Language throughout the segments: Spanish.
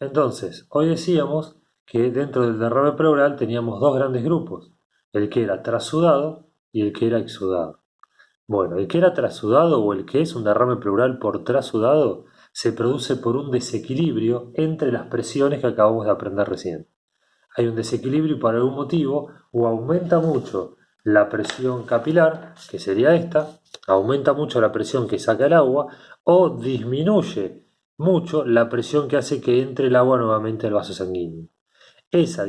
Entonces, hoy decíamos que dentro del derrame pleural teníamos dos grandes grupos, el que era trasudado y el que era exudado. Bueno, el que era trasudado o el que es un derrame pleural por trasudado se produce por un desequilibrio entre las presiones que acabamos de aprender recién. Hay un desequilibrio y por algún motivo o aumenta mucho la presión capilar, que sería esta, aumenta mucho la presión que saca el agua, o disminuye mucho la presión que hace que entre el agua nuevamente al vaso sanguíneo. Esa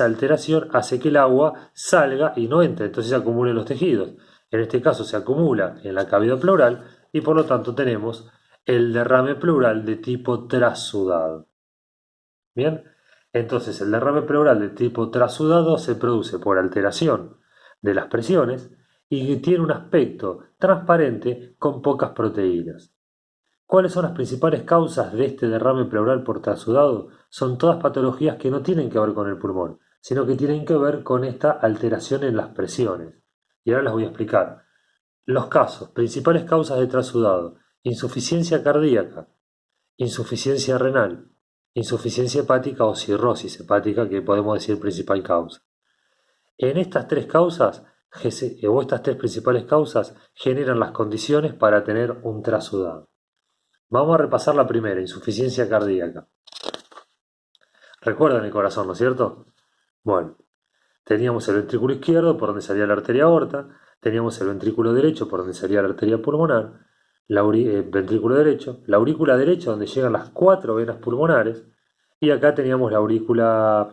alteración hace que el agua salga y no entre, entonces se acumula en los tejidos. En este caso se acumula en la cavidad pleural y por lo tanto tenemos el derrame pleural de tipo trasudado. Bien, entonces el derrame pleural de tipo trasudado se produce por alteración de las presiones y tiene un aspecto transparente con pocas proteínas. ¿Cuáles son las principales causas de este derrame pleural por trasudado? Son todas patologías que no tienen que ver con el pulmón, sino que tienen que ver con esta alteración en las presiones. Y ahora les voy a explicar. Los casos, principales causas de trasudado: insuficiencia cardíaca, insuficiencia renal, insuficiencia hepática o cirrosis hepática, que podemos decir principal causa. En estas tres causas, o estas tres principales causas, generan las condiciones para tener un trasudado. Vamos a repasar la primera, insuficiencia cardíaca. Recuerdan el corazón, ¿no es cierto? Bueno, teníamos el ventrículo izquierdo por donde salía la arteria aorta, teníamos el ventrículo derecho por donde salía la arteria pulmonar, ventrículo derecho, la aurícula derecha donde llegan las cuatro venas pulmonares, y acá teníamos la aurícula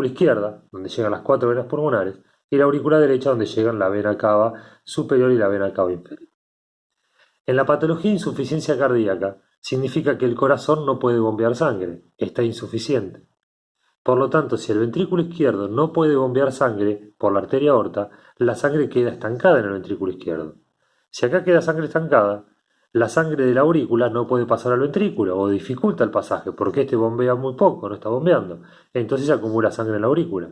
izquierda donde llegan las cuatro venas pulmonares, y la aurícula derecha donde llegan la vena cava superior y la vena cava inferior. En la patología de insuficiencia cardíaca significa que el corazón no puede bombear sangre, está insuficiente. Por lo tanto, si el ventrículo izquierdo no puede bombear sangre por la arteria aorta, la sangre queda estancada en el ventrículo izquierdo. Si acá queda sangre estancada, la sangre de la aurícula no puede pasar al ventrículo o dificulta el pasaje porque este bombea muy poco, no está bombeando. Entonces se acumula sangre en la aurícula.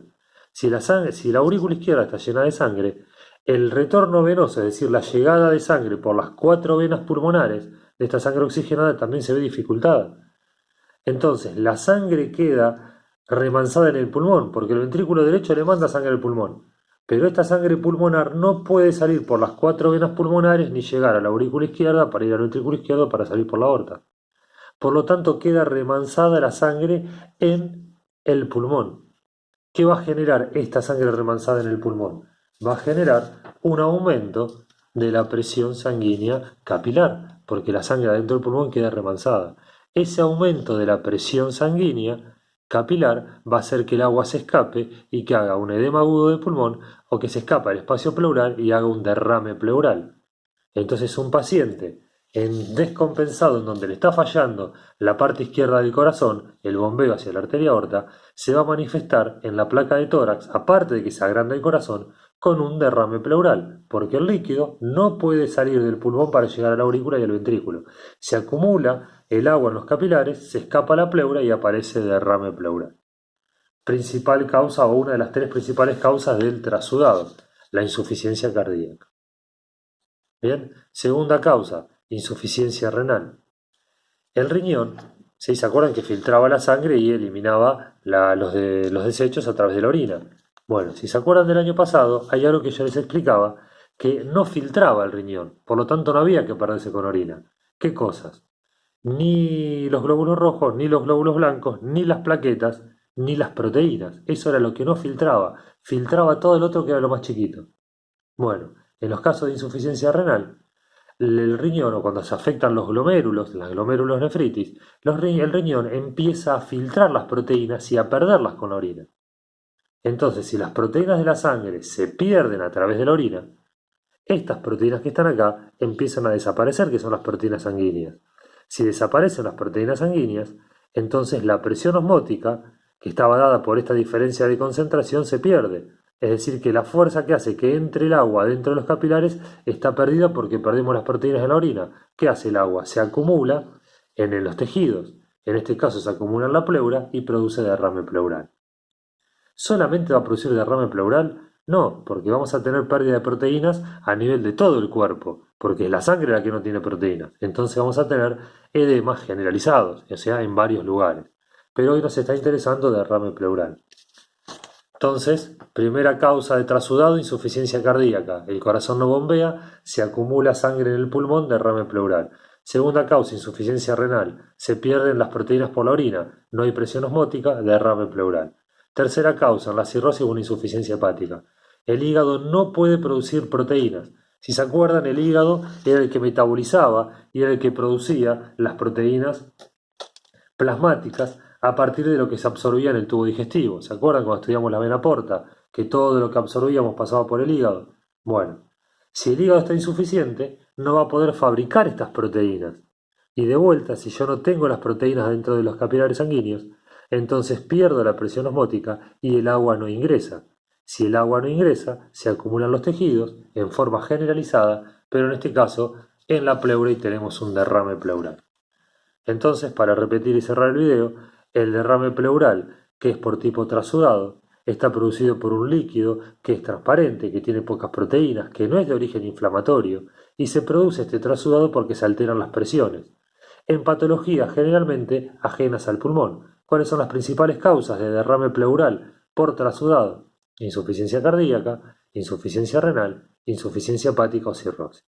Si la aurícula izquierda está llena de sangre, el retorno venoso, es decir, la llegada de sangre por las cuatro venas pulmonares de esta sangre oxigenada también se ve dificultada. Entonces, la sangre queda remansada en el pulmón, porque el ventrículo derecho le manda sangre al pulmón. Pero esta sangre pulmonar no puede salir por las cuatro venas pulmonares ni llegar a la aurícula izquierda para ir al ventrículo izquierdo para salir por la aorta. Por lo tanto, queda remansada la sangre en el pulmón. ¿Qué va a generar esta sangre remansada en el pulmón? Va a generar un aumento de la presión sanguínea capilar, porque la sangre adentro del pulmón queda remansada. Ese aumento de la presión sanguínea capilar va a hacer que el agua se escape y que haga un edema agudo de pulmón o que se escapa del espacio pleural y haga un derrame pleural. Entonces un paciente descompensado, en donde le está fallando la parte izquierda del corazón, el bombeo hacia la arteria aorta, se va a manifestar en la placa de tórax, aparte de que se agranda el corazón, con un derrame pleural, porque el líquido no puede salir del pulmón para llegar a la aurícula y al ventrículo. Se acumula el agua en los capilares, se escapa a la pleura y aparece derrame pleural. Principal causa o una de las tres principales causas del trasudado, la insuficiencia cardíaca. Bien, segunda causa, insuficiencia renal. El riñón, ¿sí? ¿Se acuerdan que filtraba la sangre y eliminaba los desechos a través de la orina? Bueno, si se acuerdan del año pasado, hay algo que yo les explicaba, que no filtraba el riñón, por lo tanto no había que perderse con orina. ¿Qué cosas? Ni los glóbulos rojos, ni los glóbulos blancos, ni las plaquetas, ni las proteínas. Eso era lo que no filtraba. Filtraba todo el otro que era lo más chiquito. Bueno, en los casos de insuficiencia renal, el riñón, o cuando se afectan los glomérulos, las glomerulonefritis, el riñón empieza a filtrar las proteínas y a perderlas con la orina. Entonces, si las proteínas de la sangre se pierden a través de la orina, estas proteínas que están acá empiezan a desaparecer, que son las proteínas sanguíneas. Si desaparecen las proteínas sanguíneas, entonces la presión osmótica, que estaba dada por esta diferencia de concentración, se pierde. Es decir, que la fuerza que hace que entre el agua dentro de los capilares está perdida porque perdimos las proteínas de la orina. ¿Qué hace el agua? Se acumula en los tejidos. En este caso se acumula en la pleura y produce derrame pleural. ¿Solamente va a producir derrame pleural? No, porque vamos a tener pérdida de proteínas a nivel de todo el cuerpo, porque es la sangre la que no tiene proteínas. Entonces vamos a tener edemas generalizados, o sea, en varios lugares. Pero hoy nos está interesando derrame pleural. Entonces, primera causa de trasudado, insuficiencia cardíaca. El corazón no bombea, se acumula sangre en el pulmón, derrame pleural. Segunda causa, insuficiencia renal. Se pierden las proteínas por la orina, no hay presión osmótica, derrame pleural. Tercera causa, la cirrosis o una insuficiencia hepática. El hígado no puede producir proteínas. Si se acuerdan, el hígado era el que metabolizaba y era el que producía las proteínas plasmáticas a partir de lo que se absorbía en el tubo digestivo. ¿Se acuerdan cuando estudiamos la vena porta? Que todo lo que absorbíamos pasaba por el hígado. Bueno, si el hígado está insuficiente, no va a poder fabricar estas proteínas. Y de vuelta, si yo no tengo las proteínas dentro de los capilares sanguíneos, entonces pierdo la presión osmótica y el agua no ingresa. Si el agua no ingresa, se acumulan los tejidos en forma generalizada, pero en este caso en la pleura y tenemos un derrame pleural. Entonces, para repetir y cerrar el video, el derrame pleural, que es por tipo trasudado, está producido por un líquido que es transparente, que tiene pocas proteínas, que no es de origen inflamatorio, y se produce este trasudado porque se alteran las presiones. En patologías generalmente ajenas al pulmón, ¿cuáles son las principales causas de derrame pleural por trasudado? Insuficiencia cardíaca, insuficiencia renal, insuficiencia hepática o cirrosis.